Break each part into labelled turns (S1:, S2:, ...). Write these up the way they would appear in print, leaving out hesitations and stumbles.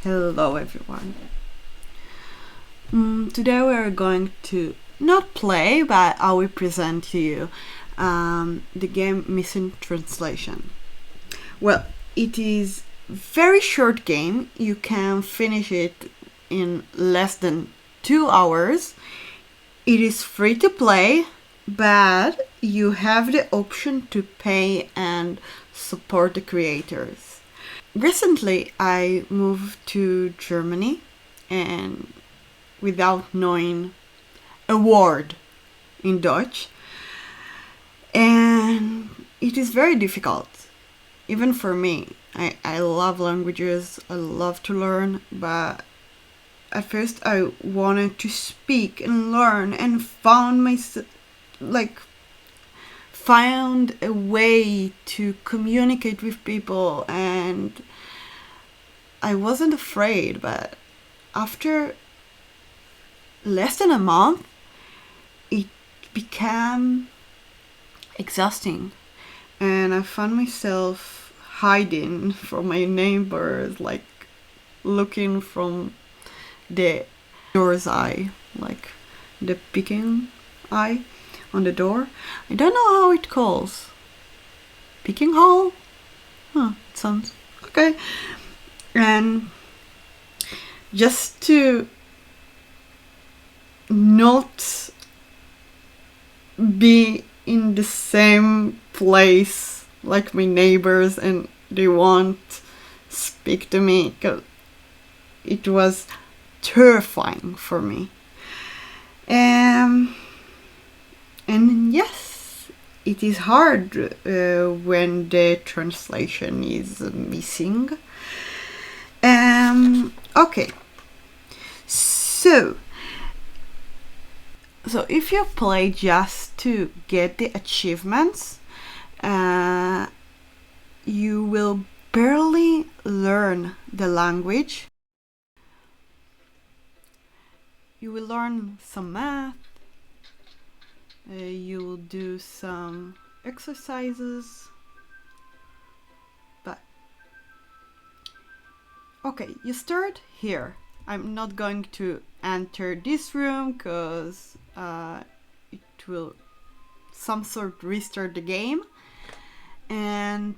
S1: Hello everyone. Today we're going to not play, but I will present to you the game Missing Translation. Well, it is very short game. You can finish it in less than 2 hours. It is free to play, but you have the option to pay and support the creators. Recently, I moved to Germany, and without knowing a word in Dutch, and it is very difficult, even for me. I love languages, I love to learn, but at first I wanted to speak and learn and found a way to communicate with people, and I wasn't afraid. But after less than a month, it became exhausting, and I found myself hiding from my neighbors, like looking from the door's eye, like the peeking eye on the door. I don't know how it calls. Peeking hole? It sounds okay. And just to not be in the same place like my neighbors and they won't speak to me, because it was terrifying for me. And yes, it is hard when the translation is missing. Okay, so if you play just to get the achievements, you will barely learn the language. You will learn some math, you will do some exercises, but okay, you start here. I'm not going to enter this room because it will some sort restart the game, and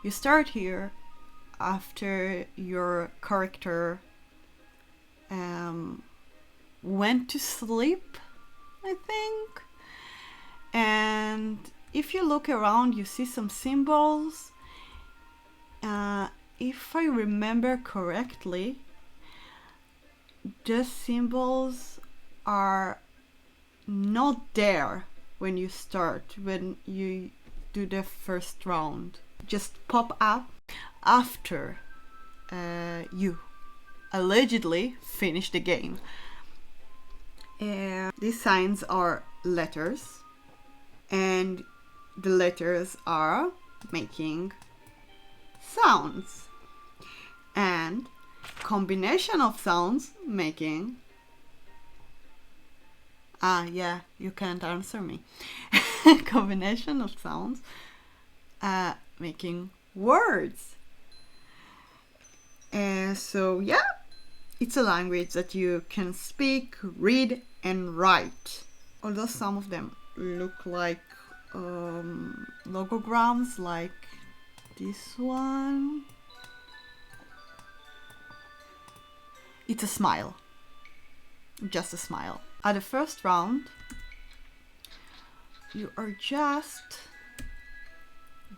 S1: you start here after your character went to sleep, I think. And if you look around, you see some symbols. If I remember correctly, the symbols are not there when you start, when you do the first round. Just pop up after you allegedly finish the game. These signs are letters, and the letters are making sounds, and combination of sounds making yeah, you can't answer me. Combination of sounds making words. So yeah, it's a language that you can speak, read, and write. Although some of them look like logograms, like this one. It's a smile. Just a smile. At the first round, you are just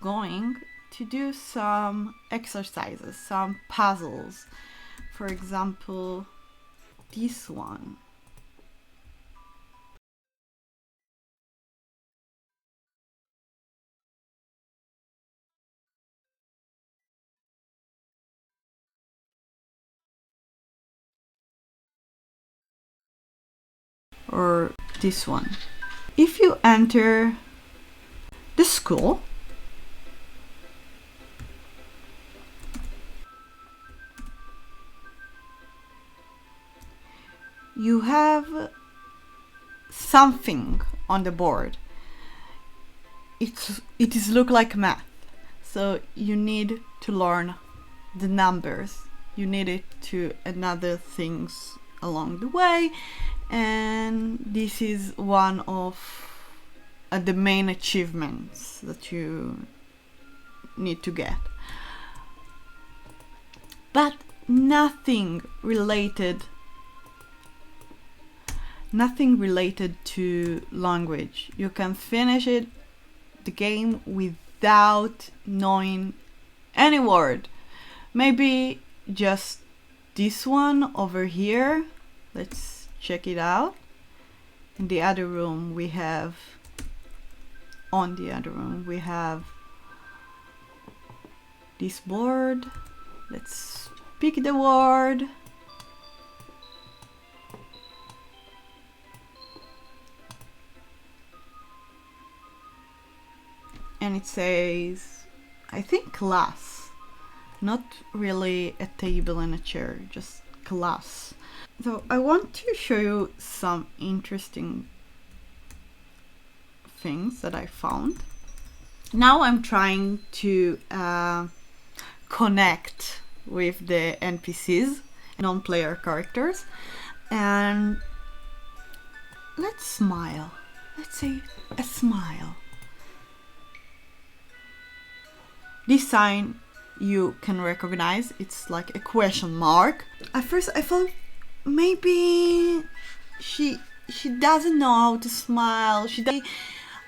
S1: going to do some exercises, some puzzles. For example, this one. Or this one. If you enter the school, you have something on the board. It is look like math, so you need to learn the numbers. you need it to another things along the way, and this is one of the main achievements that you need to get. But nothing related to language. You can finish the game without knowing any word. Maybe just this one over here. Let's check it out. In the other room we have, on the other room we have this board. Let's pick the word. And it says, I think class. Not really a table and a chair, just class. So I want to show you some interesting things that I found. Now I'm trying to connect with the NPCs, non-player characters, and let's smile. Let's say a smile. This sign you can recognize, it's like a question mark. At first I thought maybe she doesn't know how to smile.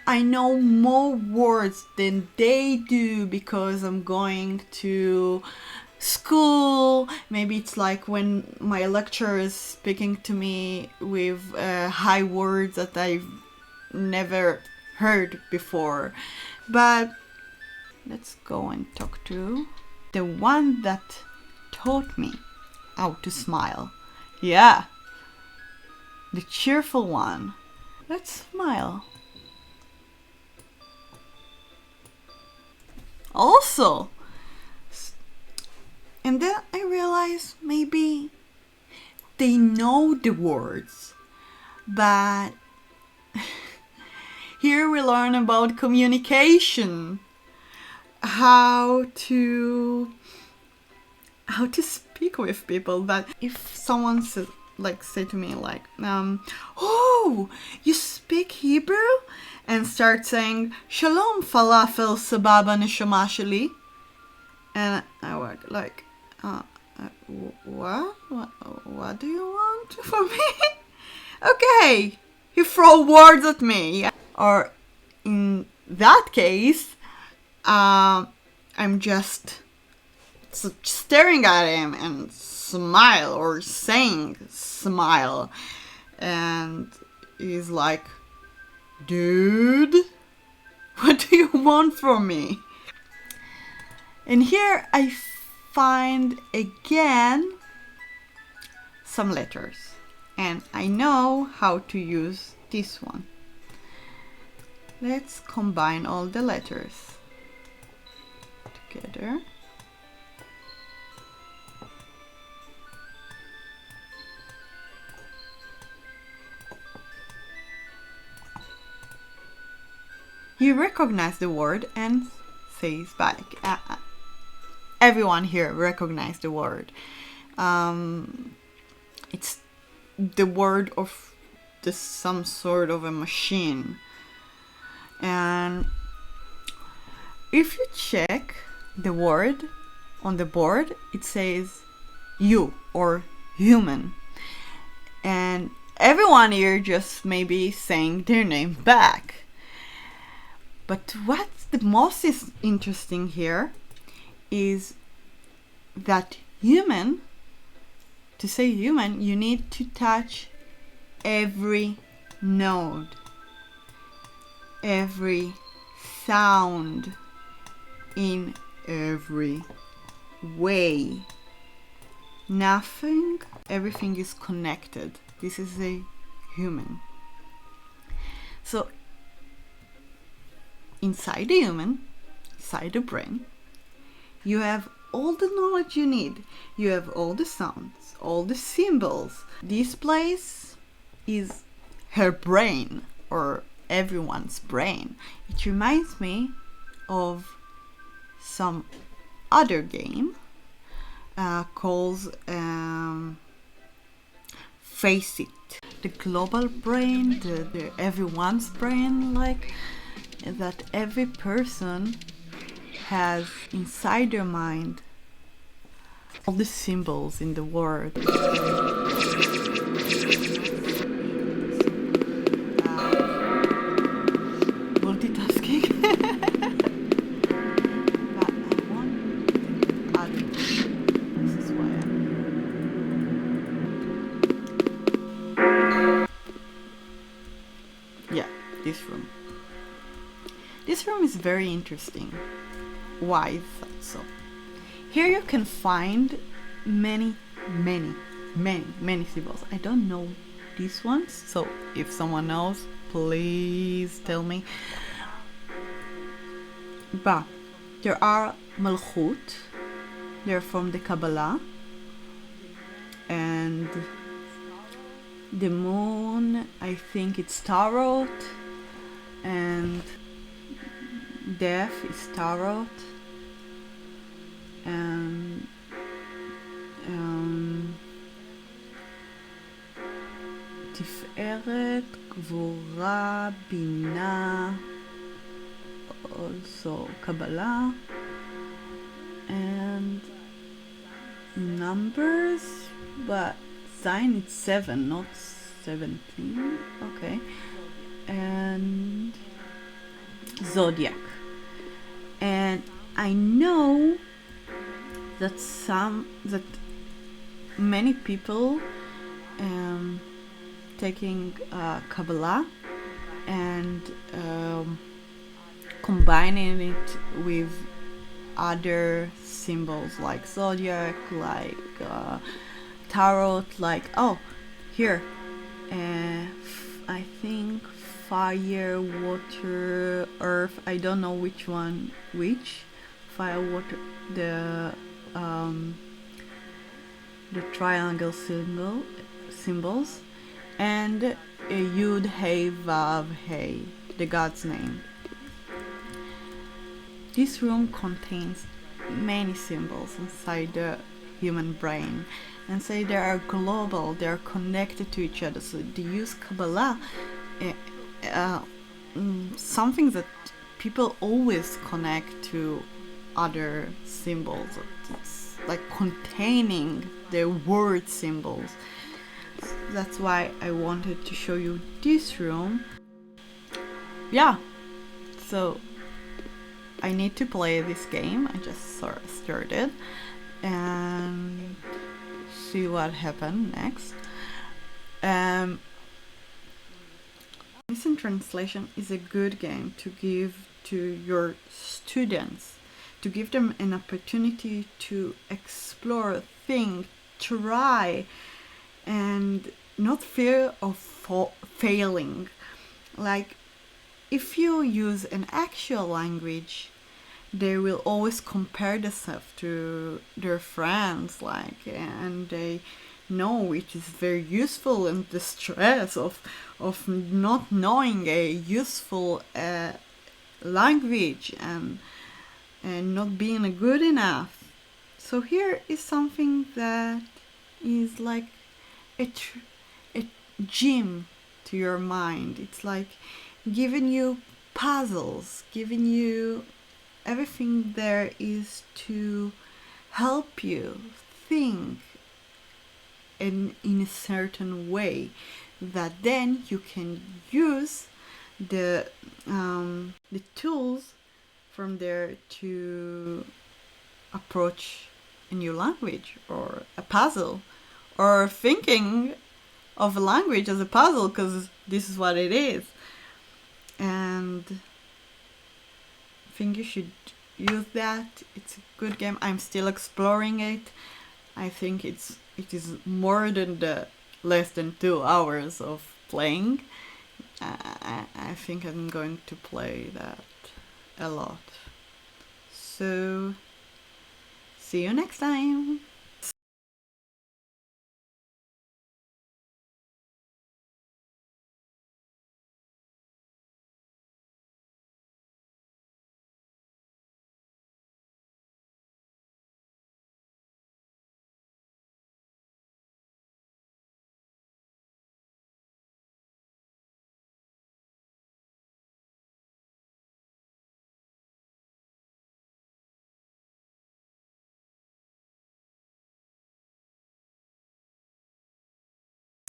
S1: I know more words than they do because I'm going to school. Maybe it's like when my lecturer is speaking to me with high words that I've never heard before. But let's go and talk to the one that taught me how to smile. Yeah, the cheerful one. Let's smile. Also, and then I realized maybe they know the words, but here we learn about communication, how to speak with people. That if someone says, say to me oh, you speak Hebrew, and start saying Shalom falafel sababa neshama sheli, and I was like, what do you want from me? Okay, you throw words at me. Or in that case, I'm just staring at him and smile, or saying smile, and he's like, dude, what do you want from me? And here I find again some letters, and I know how to use this one. Let's combine all the letters together. He recognized the word and says back. Everyone here recognized the word. It's the word of some sort of a machine. And if you check the word on the board, it says you or human. And everyone here just maybe saying their name back. But what's the most interesting here is that human, to say human, you need to touch every note, every sound, in every way. Everything is connected. This is a human. So inside the human, inside the brain, you have all the knowledge you need. You have all the sounds, all the symbols. This place is her brain, or everyone's brain. It reminds me of some other game. calls face it. The global brain, the everyone's brain, like that every person has inside their mind all the symbols in the world. Multitasking. But I want to add it. This is why yeah, this room. This room is very interesting. Why is that so? Here you can find many symbols. I don't know these ones, so if someone knows, please tell me. But there are Malchut, they're from the Kabbalah, and the moon, I think it's Tarot, and death is Tarot, and Tiferet, Gvura, Bina, also Kabbalah, and numbers, but Zayin it's 7, not 17. Okay, and Zodiac. And I know that many people taking Kabbalah and combining it with other symbols like Zodiac, like Tarot, like here I think fire, water, earth, I don't know which one which. Fire, water, the triangle symbols, and a Yud, Hey, Vav, Hey, the God's name. This room contains many symbols inside the human brain, and say they are global, they are connected to each other. So they use Kabbalah, something that people always connect to other symbols. It's like containing the word symbols. That's why I wanted to show you this room. Yeah, so I need to play this game. I just started and see what happened next. Missing Translation is a good game to give to your students, to give them an opportunity to explore, think, try, and not fear of failing. Like, if you use an actual language, they will always compare themselves to their friends, like, and they know it is very useful, and the stress of not knowing a useful language and not being good enough. So here is something that is like a gym to your mind. It's like giving you puzzles, giving you everything there is to help you think in a certain way, that then you can use the tools from there to approach a new language or a puzzle, or thinking of a language as a puzzle, because this is what it is. And I think you should use that. It's a good game. I'm still exploring it. I think it is more than the less than 2 hours of playing. I think I'm going to play that a lot. So see you next time.